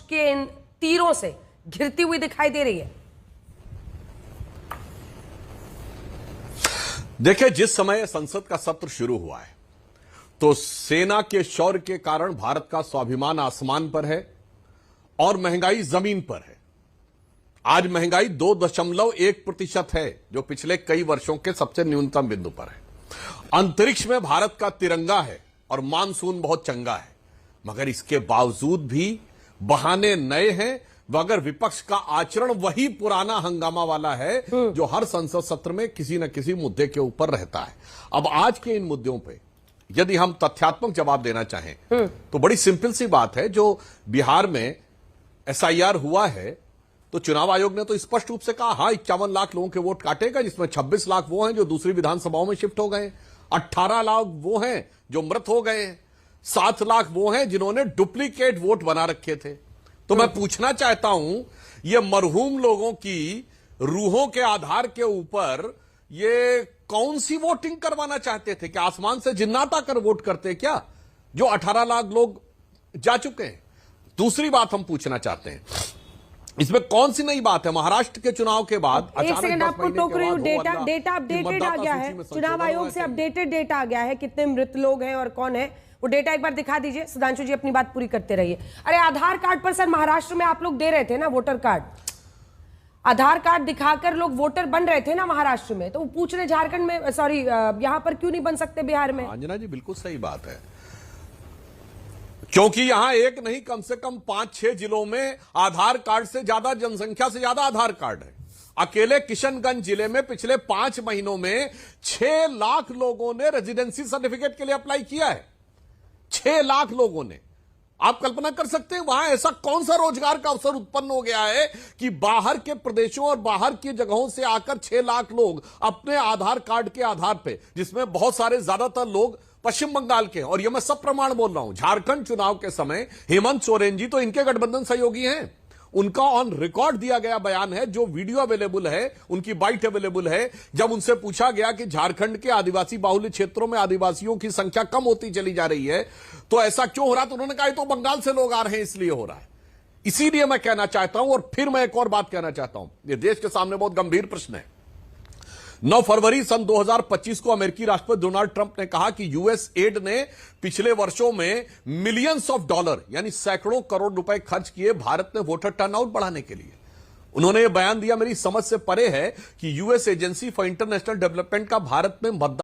के इन तीरों से घिरती हुई दिखाई दे रही है? देखिए, जिस समय संसद का सत्र शुरू हुआ है तो सेना के शौर्य के कारण भारत का स्वाभिमान आसमान पर है और महंगाई जमीन पर है। आज महंगाई 2.1% है, जो पिछले कई वर्षों के सबसे न्यूनतम बिंदु पर है। अंतरिक्ष में भारत का तिरंगा है और मानसून बहुत चंगा है, मगर इसके बावजूद भी बहाने नए हैं, मगर विपक्ष का आचरण वही पुराना हंगामा वाला है जो हर संसद सत्र में किसी न किसी मुद्दे के ऊपर रहता है। अब आज के इन मुद्दों पे यदि हम तथ्यात्मक जवाब देना चाहें तो बड़ी सिंपल सी बात है। जो बिहार में एसआईआर हुआ है तो चुनाव आयोग ने तो स्पष्ट रूप से कहा, हां 51 लाख लोगों के वोट काटेगा, जिसमें 26 लाख वो हैं जो दूसरी विधानसभाओं में शिफ्ट हो गए, 18 लाख वो हैं जो मृत हो गए, 7 लाख वो हैं जिन्होंने डुप्लीकेट वोट बना रखे थे। तो मैं पूछना चाहता हूं, ये मरहूम लोगों की रूहों के आधार के ऊपर ये कौन सी वोटिंग करवाना चाहते थे? क्या आसमान से जिन्नात आकर वोट करते क्या, जो 18 लाख लोग जा चुके हैं? दूसरी बात हम पूछना चाहते हैं, इसमें कौन सी नई बात है? महाराष्ट्र के चुनाव के बाद एक सेकंड आपको टोक रही हूं, डेटा अपडेटेड आ गया है, चुनाव आयोग से अपडेटेड डेटा आ गया है, कितने मृत लोग हैं और कौन है, वो डेटा एक बार दिखा दीजिए। सुधांशु जी अपनी बात पूरी करते रहिए। अरे आधार कार्ड पर सर महाराष्ट्र में आप लोग दे रहे थे ना वोटर कार्ड, आधार कार्ड दिखाकर लोग वोटर बन रहे थे ना महाराष्ट्र में, तो वो पूछ रहे झारखंड में, सॉरी यहां पर क्यों नहीं बन सकते बिहार में? अंजना जी बिल्कुल सही बात है, क्योंकि यहां एक नहीं कम से कम 5-6 जिलों में आधार कार्ड से ज्यादा, जनसंख्या से ज्यादा आधार कार्ड है। अकेले किशनगंज जिले में पिछले 5 महीनों में 6 लाख लोगों ने रेजिडेंसी सर्टिफिकेट के लिए अप्लाई किया है। 6 लाख लोगों ने। आप कल्पना कर सकते हैं वहां ऐसा कौन सा रोजगार का अवसर उत्पन्न हो गया है कि बाहर के प्रदेशों और बाहर की जगहों से आकर 6 लाख लोग अपने आधार कार्ड के आधार पे, जिसमें बहुत सारे ज्यादातर लोग पश्चिम बंगाल के, और यह मैं सब प्रमाण बोल रहा हूं, झारखंड चुनाव के समय हेमंत सोरेन जी तो इनके गठबंधन सहयोगी हैं। उनका ऑन रिकॉर्ड दिया गया बयान है, जो वीडियो अवेलेबल है, उनकी बाइट अवेलेबल है। जब उनसे पूछा गया कि झारखंड के आदिवासी बाहुल्य क्षेत्रों में आदिवासियों की संख्या कम होती चली जा रही है तो ऐसा क्यों हो रहा, तो उन्होंने कहा तो बंगाल से लोग आ रहे हैं इसलिए हो रहा है। इसीलिए मैं कहना चाहता हूं, और फिर मैं एक और बात कहना चाहता हूं, यह देश के सामने बहुत गंभीर प्रश्न है। 9 फरवरी सन 2025 को अमेरिकी राष्ट्रपति डोनाल्ड ट्रंप ने कहा कि यूएस एड ने पिछले वर्षों में मिलियंस ऑफ डॉलर यानी सैकड़ों करोड़ रुपए खर्च किए भारत में वोटर टर्नआउट बढ़ाने के लिए। उन्होंने यह बयान दिया, मेरी समझ से परे है कि US agency for international development का भारत में मतदान